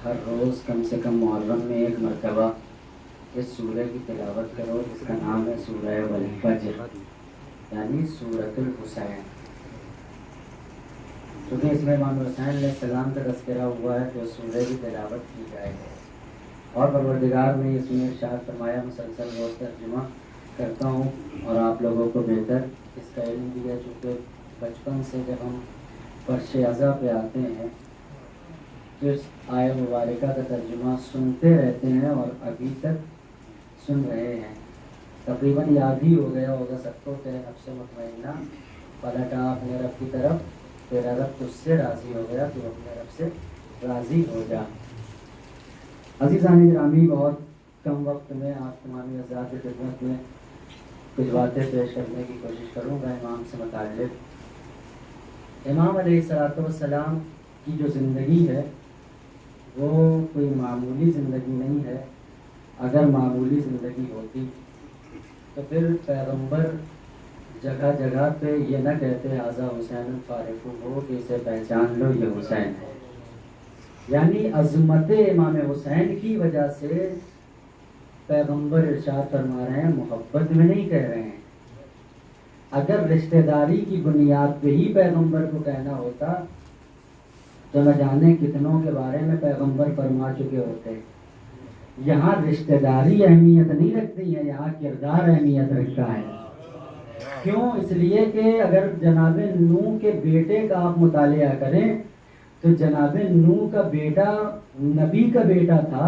ہر روز کم سے کم محرم میں ایک مرتبہ اس سورہ کی تلاوت کرو جس کا نام ہے سورہ والفجر، یعنی سورۃ الحسین۔ چونکہ اس میں امام حسین علیہ السلام کا تذکرہ ہوا ہے تو سورہ کی تلاوت کی جائے گی، اور پروردگار نے اس میں ارشاد فرمایا، مسلسل روز ترجمہ کرتا ہوں اور آپ لوگوں کو بہتر اس کا علم بھی ہے، چونکہ بچپن سے جب ہم فرش ازاں پہ آتے ہیں تو اس آیہ مبارکہ کا ترجمہ سنتے رہتے ہیں اور ابھی تک سن رہے ہیں۔ تقریباً یاد ہی ہو گیا ہوگا سب کو کہ نفس مطمئنہ پلٹا اپنے رب کی طرف، تیرا رب تجھ سے راضی ہو گیا، تو اپنے رب سے راضی ہو جا۔ عزیزان گرامی، بہت کم وقت میں آپ تمامی حضرات کی خدمت میں کچھ باتیں پیش کرنے کی کوشش کروں گا امام سے متعلق۔ امام علیہ السلام کی جو زندگی ہے وہ کوئی معمولی زندگی نہیں ہے۔ اگر معمولی زندگی ہوتی تو پھر پیغمبر جگہ جگہ پہ یہ نہ کہتے ھذا حسین فارق ہو کہ اسے پہچان لو یہ حسین ہے۔ یعنی عظمت امام حسین کی وجہ سے پیغمبر ارشاد فرما رہے ہیں، محبت میں نہیں کہہ رہے ہیں۔ اگر رشتہ داری کی بنیاد پہ ہی پیغمبر کو کہنا ہوتا تو نہ جانے کتنوں کے بارے میں پیغمبر فرما چکے ہوتے۔ یہاں رشتہ داری اہمیت نہیں رکھتی ہے، یہاں کردار اہمیت رکھتا ہے۔ کیوں؟ اس لیے کہ اگر جناب نوح کے بیٹے کا آپ مطالعہ کریں تو جناب نوح کا بیٹا نبی کا بیٹا تھا،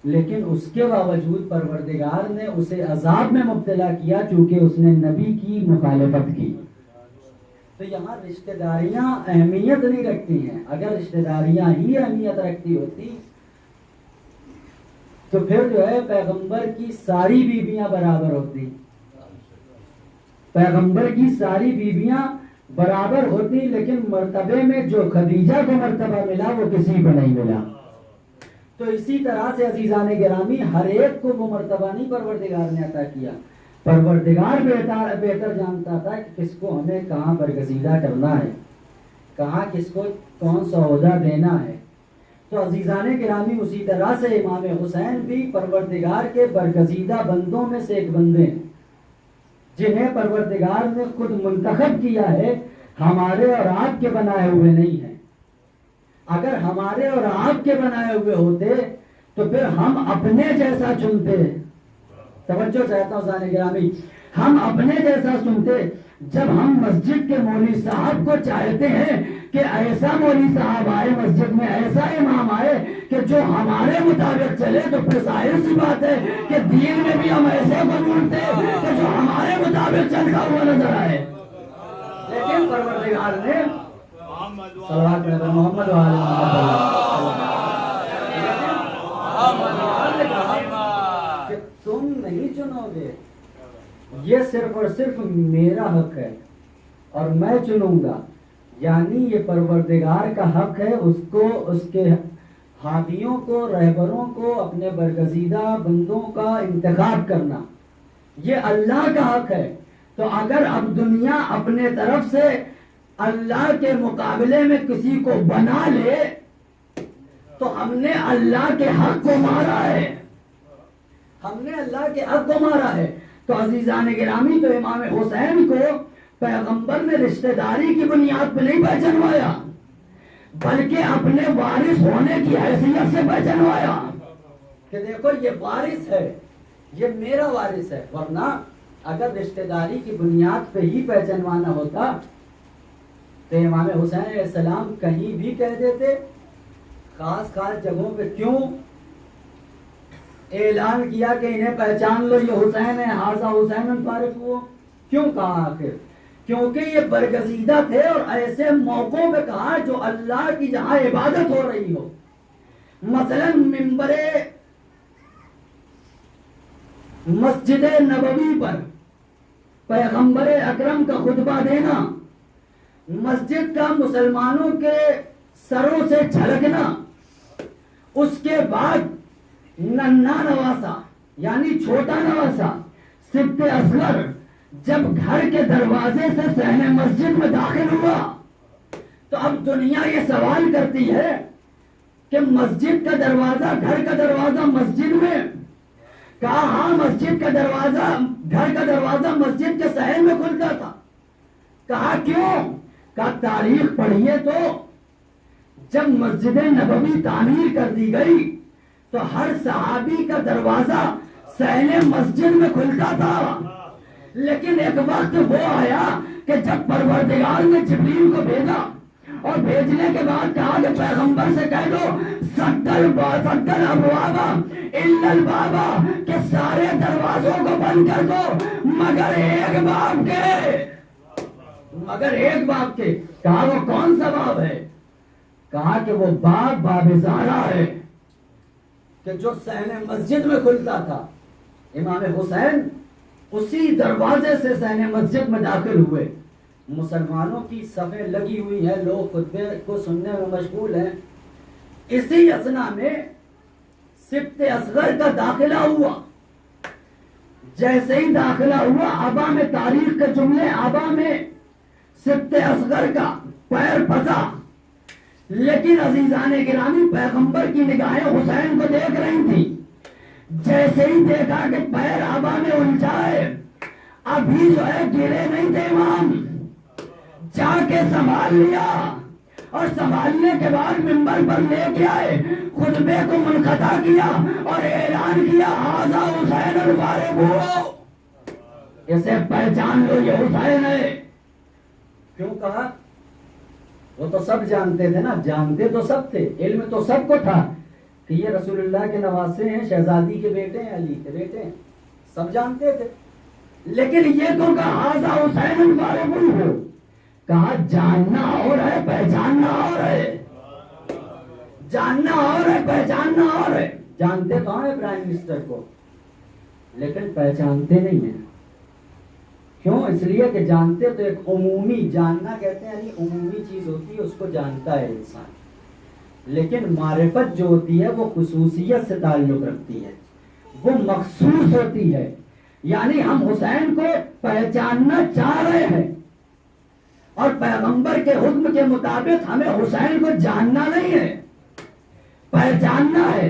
لیکن اس کے باوجود پروردگار نے اسے عذاب میں مبتلا کیا چونکہ اس نے نبی کی مخالفت کی۔ تو یہاں رشتہ داریاں اہمیت نہیں رکھتی ہیں۔ اگر رشتہ داریاں ہی اہمیت رکھتی ہوتی تو پھر جو ہے پیغمبر کی ساری بیویاں برابر ہوتی، پیغمبر کی ساری بیویاں برابر ہوتی، لیکن مرتبے میں جو خدیجہ کو مرتبہ ملا وہ کسی کو نہیں ملا۔ تو اسی طرح سے عزیزان گرامی ہر ایک کو وہ مرتبہ نہیں پروردگار نے عطا کیا۔ پروردگار بہتر جانتا تھا کہ کس کو ہمیں کہاں برگزیدہ کرنا ہے، کہاں کس کو کون سا عہدہ دینا ہے۔ تو عزیزان گرامی اسی طرح سے امام حسین بھی پروردگار کے برگزیدہ بندوں میں سے ایک بندے ہیں، جنہیں پروردگار نے خود منتخب کیا ہے، ہمارے اور آپ کے بنائے ہوئے نہیں ہیں۔ اگر ہمارے اور آپ کے بنائے ہوئے ہوتے تو پھر ہم اپنے جیسا چنتے۔ توجہ چاہتا ہوں عزیزان گرامی، ہم اپنے جیسا سنتے۔ جب ہم مسجد کے مولوی صاحب کو چاہتے ہیں کہ ایسا مولوی صاحب آئے مسجد میں، ایسا امام آئے کہ جو ہمارے مطابق چلے، تو پھر ظاہر سی بات ہے کہ دین میں بھی ہم ایسے کو ڈھونڈتے کہ جو ہمارے مطابق چلتا ہوا نظر آئے۔ لیکن پروردگار نے صلوات محمد کہ تم نہیں چنو گے، یہ صرف اور صرف میرا حق ہے اور میں چنوں گا۔ یعنی یہ پروردگار کا حق ہے اس کو، اس کے حامیوں کو، رہبروں کو، اپنے برگزیدہ بندوں کا انتخاب کرنا، یہ اللہ کا حق ہے۔ تو اگر اب دنیا اپنے طرف سے اللہ کے مقابلے میں کسی کو بنا لے تو ہم نے اللہ کے حق کو مارا ہے، ہم نے اللہ کے حق کو مارا ہے۔ تو عزیزان گرامی، تو امام حسین کو پیغمبر نے رشتہ داری کی بنیاد پہ نہیں پہچانوایا، بلکہ اپنے وارث ہونے کی حیثیت سے پہچانوایا کہ دیکھو یہ وارث ہے، یہ میرا وارث ہے۔ ورنہ اگر رشتہ داری کی بنیاد پہ ہی پہچانوانا ہوتا تو امام حسین علیہ السلام کہیں بھی کہہ دیتے، خاص خاص جگہوں پہ کیوں اعلان کیا کہ انہیں پہچان لو یہ حسین ہے، ھذا حسین فارق ہو، کیوں کہا آخر؟ کیونکہ یہ برگزیدہ تھے، اور ایسے موقعوں پہ کہا جو اللہ کی جہاں عبادت ہو رہی ہو، مثلا منبر مسجد نبوی پر پیغمبر اکرم کا خطبہ دینا، مسجد کا مسلمانوں کے سروں سے جھلکنا، اس کے بعد ننھا نواسا یعنی چھوٹا نواسا سبط اصغر جب گھر کے دروازے سے صحن مسجد میں داخل ہوا تو اب دنیا یہ سوال کرتی ہے کہ مسجد کا دروازہ، گھر کا دروازہ مسجد میں؟ کہا ہاں، مسجد کا دروازہ، گھر کا دروازہ مسجد کے صحن میں کھلتا تھا۔ کہا کیوں؟ کہا تاریخ پڑھیے تو جب مسجد نبوی تعمیر کر دی گئی تو ہر صحابی کا دروازہ صحن مسجد میں کھلتا تھا، لیکن ایک وقت وہ آیا کہ جب پروردگار نے جبریل کو بھیجا اور بھیجنے کے بعد کہا کہ پیغمبر سے کہہ دو سدل ابوابا الا البابا، کہ سارے دروازوں کو بند کر دو مگر ایک باب کے، مگر ایک باب کے۔ کہا وہ کون سا باب ہے؟ کہا کہ وہ باب زہرا ہے کہ جو صحن مسجد میں کھلتا تھا۔ امام حسین اسی دروازے سے صحن مسجد میں داخل ہوئے۔ مسلمانوں کی صفیں لگی ہوئی ہیں، لوگ خطبے کو سننے میں مشغول ہیں۔ اسی اثنا میں سبط اصغر کا داخلہ ہوا۔ جیسے ہی داخلہ ہوا، ابا میں تاریخ کے جملے، ابا میں سبط اصغر کا پیر پھنسا، لیکن عزیزان گرامی پیغمبر کی نگاہیں حسین کو دیکھ رہی تھی۔ جیسے ہی دیکھا کہ پیر ابا میں الجھائے، ابھی جو ہے گرے نہیں تھے امام، جا کے سنبھال لیا، اور سنبھالنے کے بعد منبر پر لے کے آئے، خطبے کو منقطع کیا اور اعلان کیا ھذا حسین الفارق، اسے پہچان لو یہ حسین ہے۔ کیوں کہا؟ وہ تو سب جانتے تھے نا، جانتے تو سب تھے، علم تو سب کو تھا کہ یہ رسول اللہ کے نواسے ہیں، شہزادی کے بیٹے ہیں، علی کے بیٹے ہیں، سب جانتے تھے۔ لیکن یہ تو کہا ھذا حسین الفارق ہو، کہا جاننا اور ہے پہچاننا اور ہے، جاننا اور ہے پہچاننا اور ہے۔ جانتے تو ہیں پرائم منسٹر کو، لیکن پہچانتے نہیں ہیں۔ کیوں؟ اس لیے کہ جانتے تو ایک عمومی، جاننا کہتے ہیں یعنی عمومی چیز ہوتی ہے، اس کو جانتا ہے انسان، لیکن معرفت جو ہوتی ہے وہ خصوصیت سے تعلق رکھتی ہے، وہ مخصوص ہوتی ہے۔ یعنی ہم حسین کو پہچاننا چاہ رہے ہیں، اور پیغمبر کے حکم کے مطابق ہمیں حسین کو جاننا نہیں ہے، پہچاننا ہے۔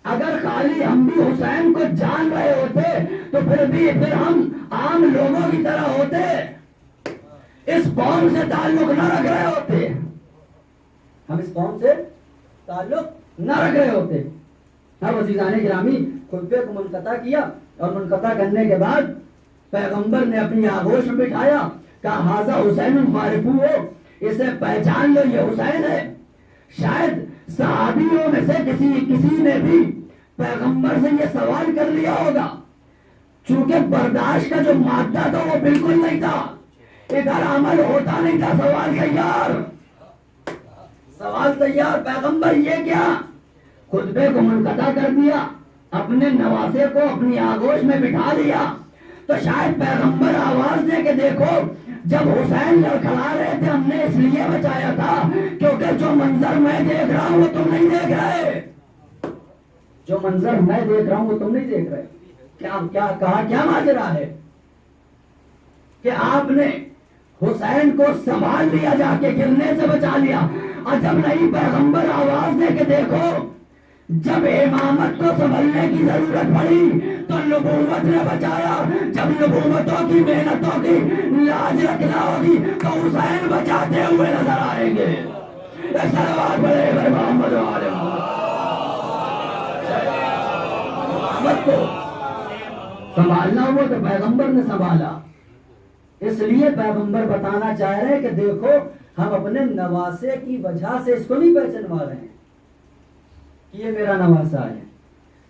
اگر خالی ہم بھی حسین کو جان رہے ہوتے تو پھر ہم عام لوگوں کی طرح ہوتے، اس قوم سے تعلق نہ رکھ رہے ہوتے، ہم اس قوم سے تعلق نہ رکھ رہے ہوتے۔ اب عزیزان گرامی خطبے کو منقطع کیا، اور منقطع کرنے کے بعد پیغمبر نے اپنی آغوش میں بٹھایا، کہا ھذا حسین الفارق ہو، اسے پہچان لو یہ حسین ہے۔ شاید صحابیوں میں سے کسی نے بھی پیغمبر سے یہ سوال کر لیا ہوگا، چونکہ برداشت کا جو مادہ تھا وہ بالکل نہیں تھا، ادھر عمل ہوتا نہیں تھا، سوال تیار، پیغمبر یہ کیا؟ خطبے کو منقطع کر دیا، اپنے نواسے کو اپنی آغوش میں بٹھا لیا، تو شاید پیغمبر آواز دے کے دیکھو جب حسین لڑکھڑا رہے تھے ہم نے اس لیے بچایا تھا کیونکہ جو منظر میں دیکھ رہا ہوں وہ تم نہیں دیکھ رہے، جو منظر میں دیکھ رہا ہوں وہ تم نہیں دیکھ رہے۔ کیا کہا، کیا ماجرا ہے کہ آپ نے حسین کو سنبھال لیا، جا کے گرنے سے بچا لیا؟ عجب نہیں، پیغمبر آواز دے کے دیکھو جب امامت کو سنبھلنے کی ضرورت پڑی تو نبوت نے بچایا، جب نبوتوں کی محنتوں کی لاج رکھنا ہوگی تو حسین بچاتے ہوئے نظر آئیں گے۔ صلوات پڑھے بر محمد و آل محمد کو سنبھالنا ہوا تو پیغمبر نے سنبھالا۔ اس لیے پیغمبر بتانا چاہ رہے ہیں کہ دیکھو ہم اپنے نواسے کی وجہ سے اس کو نہیں پہچانوا رہے ہیں کہ یہ میرا نواسا ہے،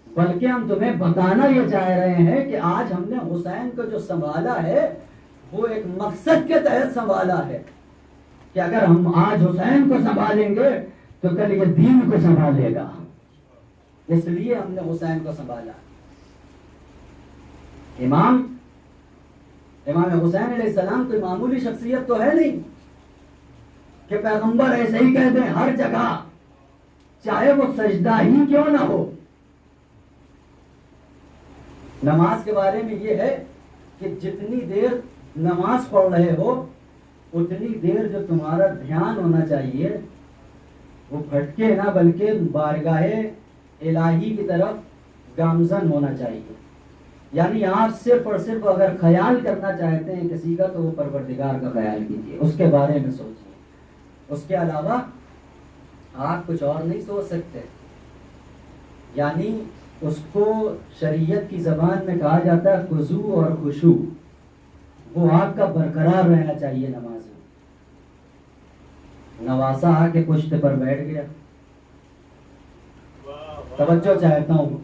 بلکہ ہم تمہیں بتانا یہ چاہ رہے ہیں کہ آج ہم نے حسین کو جو سنبھالا ہے وہ ایک مقصد کے تحت سنبھالا ہے کہ اگر ہم آج حسین کو سنبھالیں گے تو کل یہ دین کو سنبھالے گا، اس لیے ہم نے حسین کو سنبھالا۔ امام حسین علیہ السلام کوئی معمولی شخصیت تو ہے نہیں کہ پیغمبر ایسے ہی کہہ دیں ہر جگہ، چاہے وہ سجدہ ہی کیوں نہ ہو۔ نماز کے بارے میں یہ ہے کہ جتنی دیر نماز پڑھ رہے ہو اتنی دیر جو تمہارا دھیان ہونا چاہیے وہ بھٹکے نہ بلکہ بارگاہ الہی کی طرف گامزن ہونا چاہیے. یعنی آپ صرف اور صرف اگر خیال کرنا چاہتے ہیں کسی کا تو وہ پروردگار کا خیال کیجیے, اس کے بارے میں سوچیے. اس کے علاوہ آپ کچھ اور نہیں سوچ سکتے. یعنی اس کو شریعت کی زبان میں کہا جاتا ہے خضوع اور خشوع, وہ آپ کا برقرار رہنا چاہیے نماز میں. نواسا آ کے پشت پر بیٹھ گیا, توجہ چاہتا ہوں.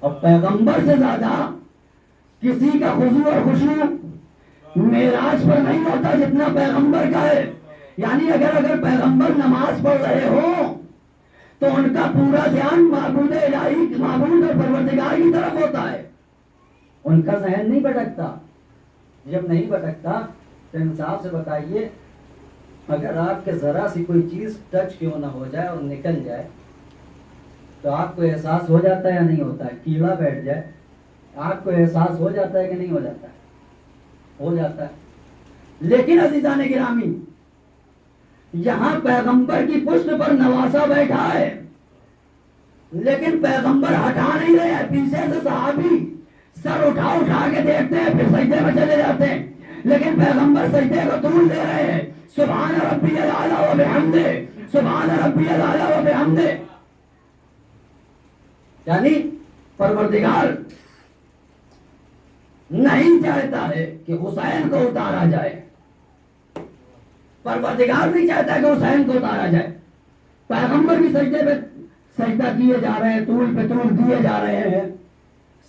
اور پیغمبر سے زیادہ کسی کا خضوع اور خشوع معراج پر نہیں ہوتا جتنا پیغمبر کا ہے. یعنی اگر پیغمبر نماز پڑھ رہے ہوں تو ان کا پورا دھیان معبود الہی, معبود اور پروردگار کی طرف ہوتا ہے. ان کا ذہن نہیں بھٹکتا. جب نہیں بھٹکتا تو انصاف سے بتائیے, اگر آپ کے ذرا سی کوئی چیز ٹچ کیوں نہ ہو جائے اور نکل جائے تو آپ کو احساس ہو جاتا ہے یا نہیں ہوتا ہے؟ کیڑا بیٹھ جائے آپ کو احساس ہو جاتا ہے کہ نہیں ہو جاتا ہے؟ ہو جاتا ہے. لیکن عزیزان گرامی, یہاں پیغمبر کی پشت پر نواسا بیٹھا ہے, لیکن پیغمبر ہٹا نہیں رہے ہیں. پیچھے سے صحابی سر اٹھا کے دیکھتے ہیں, پھر سجدے میں چلے جاتے ہیں, لیکن پیغمبر سجدے کو طول دے رہے ہیں. سبحان ربی الاعلی و بحمدہ, سبحان ربی الاعلی و بحمدہ. یعنی پروردگار نہیں چاہتا ہے کہ حسین کو اتارا جائے. پروردگار نہیں چاہتا کہ حسین کو اتارا جائے. پیغمبر بھی سجدے پہ سجدہ کیے جا رہے ہیں, طول پہ طول دیے جا رہے ہیں.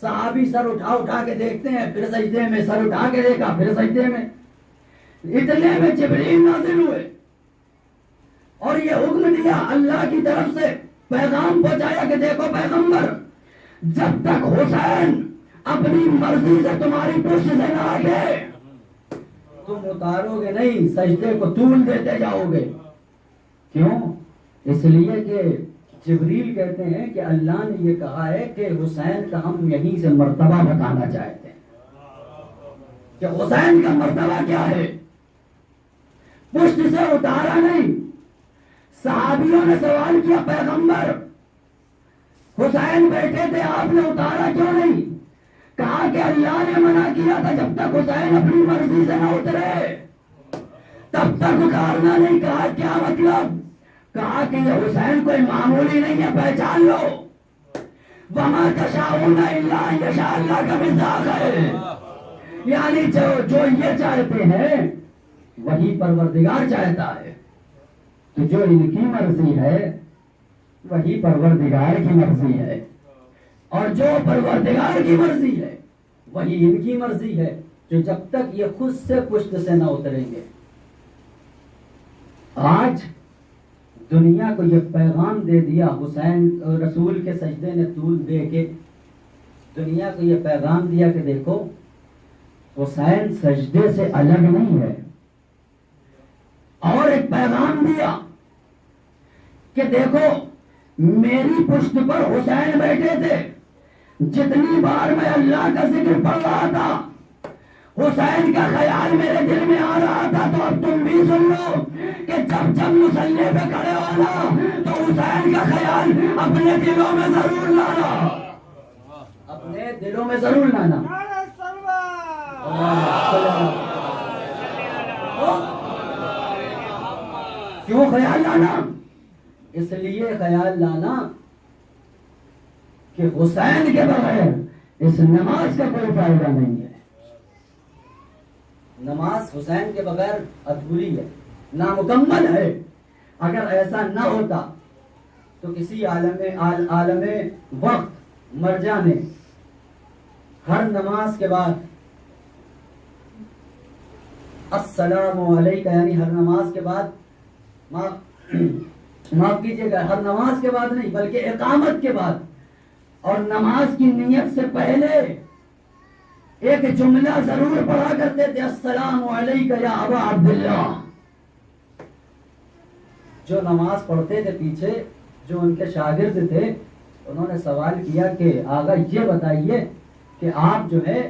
صحابی سر اٹھا کے دیکھتے ہیں, پھر سجدے میں, سر اٹھا کے دیکھا پھر سجدے میں. اتنے میں جبریل نازل ہوئے اور یہ حکم دیا اللہ کی طرف سے, پیغام پہنچایا کہ دیکھو پیغمبر, جب تک حسین اپنی مرضی سے تمہاری پشت سے نہ آگے تم اتارو گے نہیں, سجدے کو طول دیتے جاؤ گے. کیوں؟ اس لیے کہ جبریل کہتے ہیں کہ اللہ نے یہ کہا ہے کہ حسین کا ہم یہیں سے مرتبہ بتانا چاہتے ہیں کہ حسین کا مرتبہ کیا ہے. پشت سے اتارا نہیں. صحابیوں نے سوال کیا, پیغمبر حسین بیٹھے تھے آپ نے اتارا کیوں نہیں؟ کہا کہ اللہ نے منع کیا تھا جب تک حسین اپنی مرضی سے نہ اترے تب تک اتارنا نہیں. کہا کیا مطلب؟ کہا کہ یہ حسین کوئی معمولی نہیں ہے, پہچان لو. وما تشاؤون الا ان یشاء اللہ کا مزاج ہے. یعنی جو یہ چاہتے ہیں وہی پروردگار چاہتا ہے. تو جو ان کی مرضی ہے وہی پروردگار کی مرضی ہے, اور جو پروردگار کی مرضی ہے وہی ان کی مرضی ہے, جو جب تک یہ خود سے پشت سے نہ اتریں گے. آج دنیا کو یہ پیغام دے دیا حسین رسول کے سجدے نے طول دے کے, دنیا کو یہ پیغام دیا کہ دیکھو حسین سجدے سے الگ نہیں ہے. اور ایک پیغام دیا کہ دیکھو میری پشت پر حسین بیٹھے تھے, جتنی بار میں اللہ کا ذکر پڑھ رہا تھا حسین کا خیال میرے دل میں آ رہا تھا. تو اب تم بھی سن لو کہ جب جب مصلی پہ کھڑے ہونا تو حسین کا خیال اپنے دلوں میں ضرور لانا, اپنے دلوں میں ضرور لانا. کیوں خیال لانا؟ اس لیے خیال لانا کہ حسین کے بغیر اس نماز کا کوئی فائدہ نہیں ہے. نماز حسین کے بغیر ادھوری ہے, نامکمل ہے. اگر ایسا نہ ہوتا تو کسی عالم وقت مرجع نے ہر نماز کے بعد السلام علیکم, یعنی ہر نماز کے بعد, معاف کیجیے گا, ہر نماز کے بعد نہیں بلکہ اقامت کے بعد اور نماز کی نیت سے پہلے ایک جملہ ضرور پڑھا کرتے تھے, السلام علیکم یا ابا عبداللہ. جو نماز پڑھتے تھے پیچھے, جو ان کے شاگرد تھے, انہوں نے سوال کیا کہ آقا یہ بتائیے کہ آپ جو ہے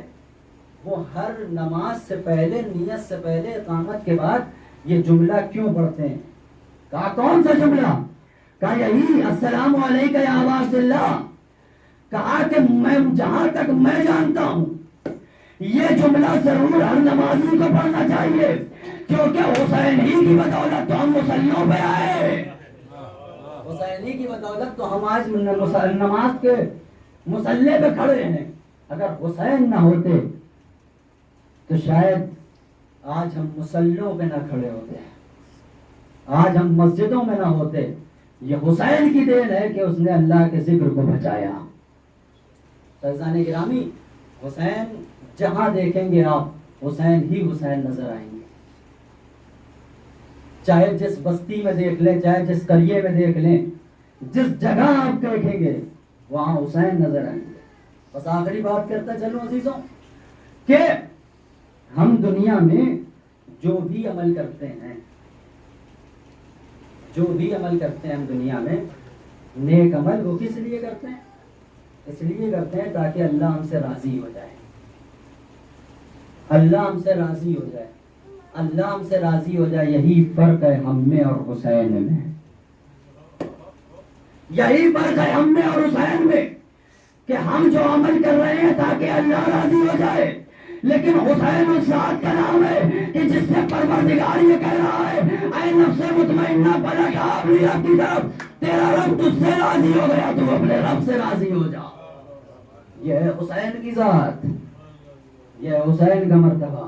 وہ ہر نماز سے پہلے, نیت سے پہلے, اقامت کے بعد یہ جملہ کیوں پڑھتے ہیں؟ کہا کون سا جملہ؟ کہا یہی السلام علیکم یا ابا عبداللہ. کہا کہ میں جہاں تک میں جانتا ہوں یہ جملہ ضرور ہر نمازی کو پڑھنا چاہیے، کیونکہ حسین ہی کی بدولت تو ہم مسلموں پہ آئے. حسین ہی کی بدولت تو ہم آج نماز کے مسلح پہ کھڑے ہیں. اگر حسین نہ ہوتے تو شاید آج ہم مسلوں پہ نہ کھڑے ہوتے، آج ہم مسجدوں میں نہ ہوتے. یہ حسین کی دین ہے کہ اس نے اللہ کے ذکر کو بچایا. فیضان گرامی، حسین جہاں دیکھیں گے آپ حسین ہی حسین نظر آئیں گے. چاہے جس بستی میں دیکھ لیں، چاہے جس قریے میں دیکھ لیں، جس جگہ آپ دیکھیں گے وہاں حسین نظر آئیں گے. بس آخری بات کرتا چلوں عزیزوں کہ ہم دنیا میں جو بھی عمل کرتے ہیں، جو بھی عمل کرتے ہیں ہم دنیا میں، نیک عمل وہ کس لیے کرتے ہیں؟ اس لیے کرتے ہیں تاکہ اللہ ہم سے راضی ہو جائے. اللہ ہم سے راضی ہو جائے، اللہ ہم سے راضی ہو جائے. یہی فرق ہے ہم میں اور حسین میں، یہی فرق ہے ہم میں اور حسین میں کہ ہم جو عمل کر رہے ہیں تاکہ اللہ راضی ہو جائے، لیکن حسین اس ذات کا نام ہے کہ جس سے پروردگار یہ کہہ رہا ہے اے نفس مطمئنہ پلٹ اپنی رب کی طرف، تیرا رب تجھ سے راضی ہو گیا، تو اپنے رب سے راضی ہو جا. یہ ہے حسین کی ذات، یہ ہے حسین کا مرتبہ.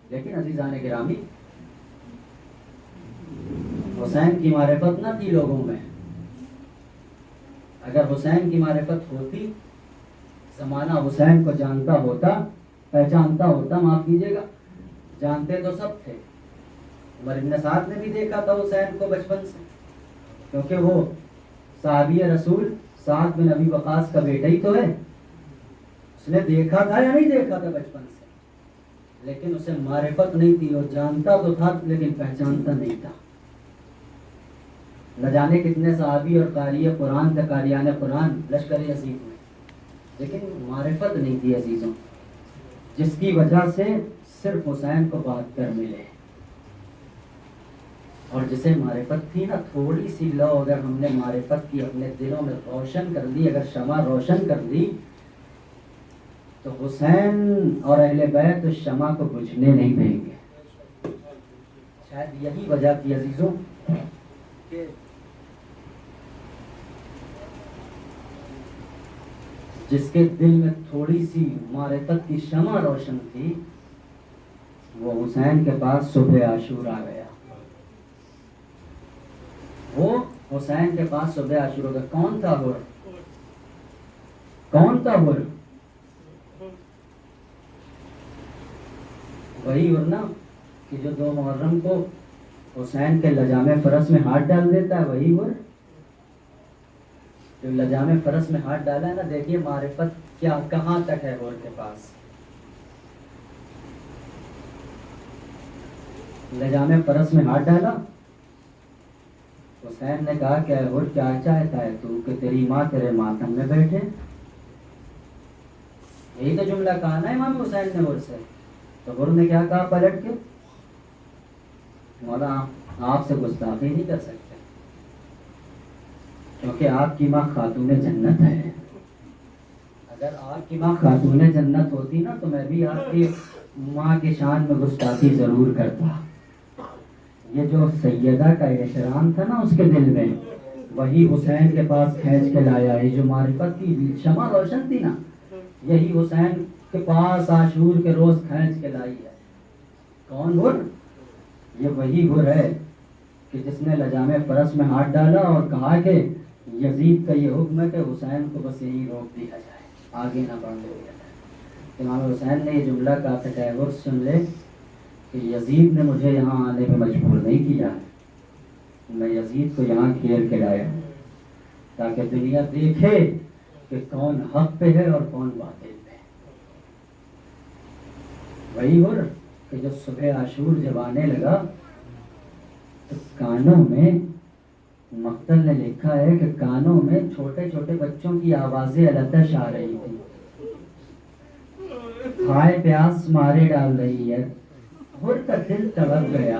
لیکن عزیزان گرامی، حسین کی معرفت نہ تھی لوگوں میں. اگر حسین کی معرفت ہوتی، زمانہ حسین کو جانتا ہوتا، پہچانتا ہوتا، معاف کیجیے گا، جانتے تو سب تھے. عمر بن سعد نے بھی دیکھا تھا حسین کو بچپن سے، کیونکہ وہ صحابی رسول سعد بن ابی وقاص کا بیٹا ہی تو ہے. اس نے دیکھا تھا یا نہیں دیکھا تھا بچپن سے، لیکن اسے معرفت نہیں تھی. وہ جانتا تو تھا لیکن پہچانتا نہیں تھا. نہ جانے کتنے صحابی اور قاری قرآن تھے، قاریان قرآن لشکر یزید میں، لیکن معرفت نہیں تھی عزیزوں، جس کی وجہ سے صرف حسین کو بات کر ملے. اور جسے معرفت تھی نا، تھوڑی سی لو اگر ہم نے معرفت کی اپنے دلوں میں روشن کر دی، اگر شمع روشن کر دی، تو حسین اور اہل بیت اس شمع کو بجھنے نہیں دیں گے. شاید یہی وجہ تھی عزیزوں کہ جس کے دل میں تھوڑی سی معرفت کی شمع روشن تھی، وہ حسین کے پاس صبح عاشور آ گیا. وہ حسین کے پاس صبح عاشور کا کون تھا؟ وہ کون تھا؟ وہ وہی ورنہ کہ جو 2 محرم کو حسین کے لجام فرس میں ہاتھ ڈال دیتا ہے، وہی ور جو لجام فرس میں ہاتھ ڈالا ہے نا. دیکھیے معرفت کیا کہاں تک ہے غور کے پاس. لجام فرس میں ہاتھ ڈالا، حسین نے کہا کہ غور کیا چاہتا ہے تو کہ تیری ماں تیرے ماتم میں بیٹھے. یہی تو جملہ کہا نا امام حسین نے غور سے. تو غور نے کیا کہا پلٹ کے؟ مولا آپ سے گستاخی نہیں کر سکتے، کیونکہ آپ کی ماں خاتون جنت ہے. اگر آپ کی ماں خاتون جنت ہوتی نا تو میں بھی آپ کی ماں کی شان میں گستاخی ضرور کرتا. یہ جو سیدہ کا احترام تھا نا اس کے دل میں، وہی حسین کے پاس کھینچ کے لایا. یہ جو معرفت کی شمع روشن تھی نا، یہی حسین کے پاس عاشور کے روز کھینچ کے لائی ہے. کون گر؟ یہ وہی گر ہے کہ جس نے لجام فرس میں ہاتھ ڈالا اور کہا کہ یزید کا یہ حکم ہے کہ حسین کو بس یہی روک دیا جائے، آگے نہ بڑھنے دیا جائے. امام حسین نے یہ جملہ کہا تھا کہ غور سن لے کہ یزید نے مجھے یہاں آنے پہ مجبور نہیں کیا، میں یزید کو یہاں گھیر کے لایا تاکہ دنیا دیکھے کہ کون حق پہ ہے اور کون باطل پہ. وہی گر کہ جو صبح عاشور جب آنے لگا تو کانوں میں، مقتل نے لکھا ہے کہ کانوں میں چھوٹے چھوٹے بچوں کی آوازیں التش آ رہی تھی. ہائے پیاس مارے ڈال رہی ہے. غور کا دل تڑپ گیا.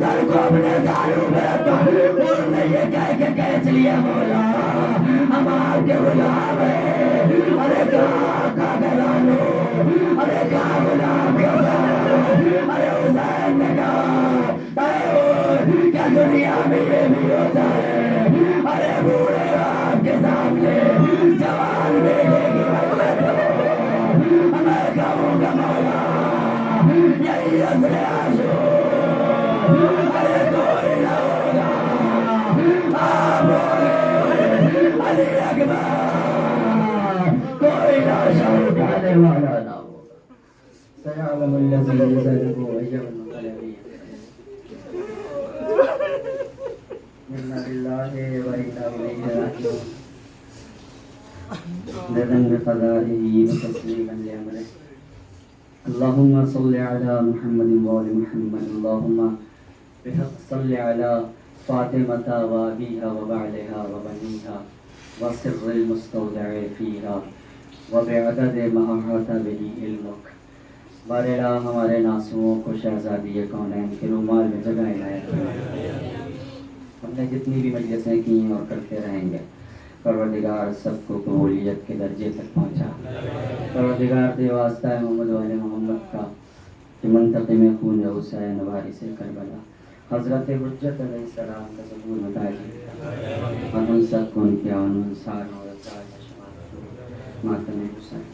سر کو اپنے داروں میں رکھا. انہوں نے یہ کہہ کے کہہ چلیا مولا ہم آپ کے غلام ہیں. ارے کہاں کا گرانو, ارے کہاں غلام کا سارا. ارے حسین نے کہا کیا دنیا میں یہ بھی ہوتا ہے. ارے بوڑھے آپ کے سامنے جوان بیٹے کی محبت ہو. میں کہوں گا مولا یہی اصل عاشق. ارے کوئی نہ ہوگا آپ علی اکبر, کوئی نہ شاہ اٹھانے والا نہ ہوگا. سيعلم الذين ظلموا أي منقلب إنا لله وإنا إليه راجعون. رضا بقضائه وتسليما لأمره. اللهم صل على محمد وآل محمد. اللهم بحق صل على فاطمة وأبيها وبعلها وبنيها وسر المستودع فيها وبعدد ما أحاط به علمك. بارے الہ ہمارے ناسوؤں کو شہزادی کونین کے رومال میں جگہ عنایت. ہم نے جتنی بھی مجلسیں کی اور کرتے رہیں گے, پروردگار سب کو قبولیت کے درجے تک پہنچا. پروردگار دے واسطہ محمد و آل محمد کا کہ منتقم خون حسین وارث کربلا حضرت حجت علیہ السلام کا ظہور متاجی ان سب کو ان کے عنوان سار اور اتاج شمال ماتم حسین.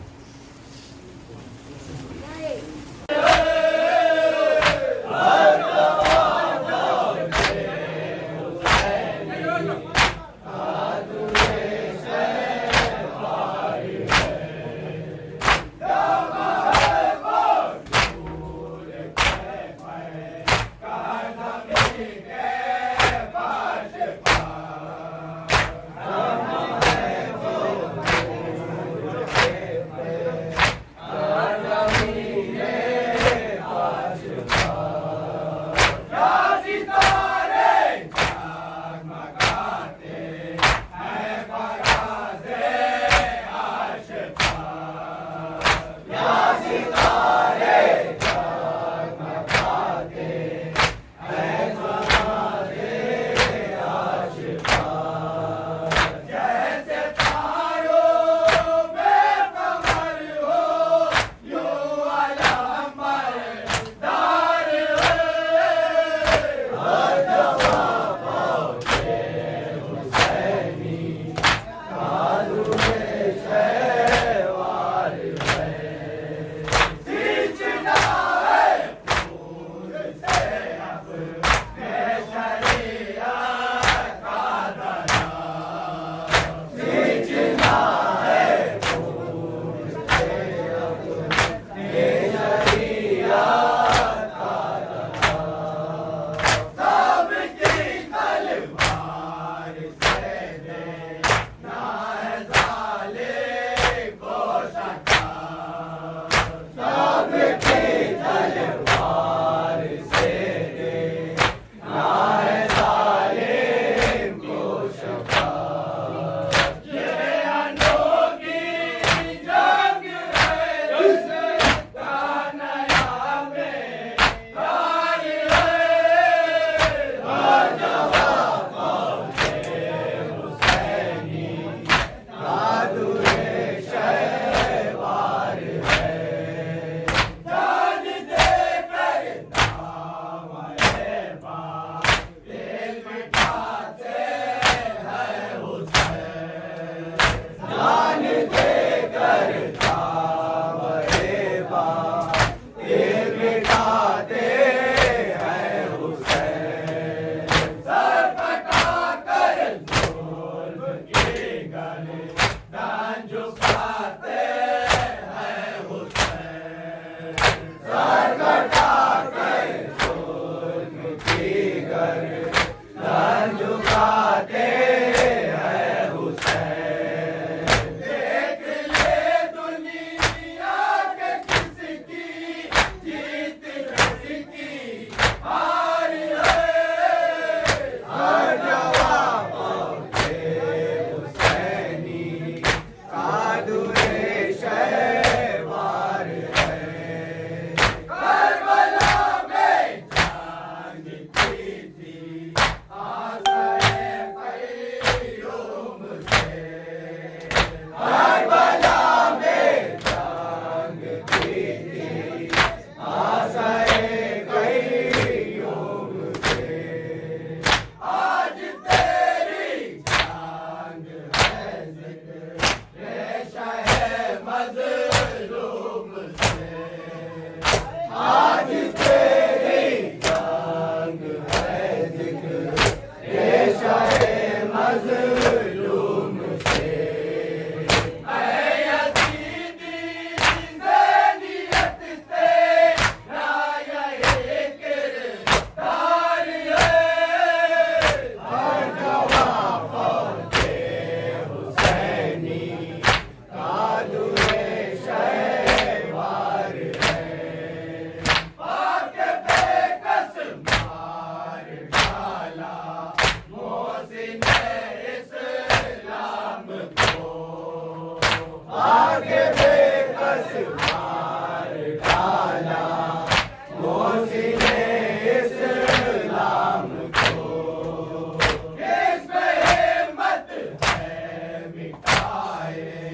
Aye.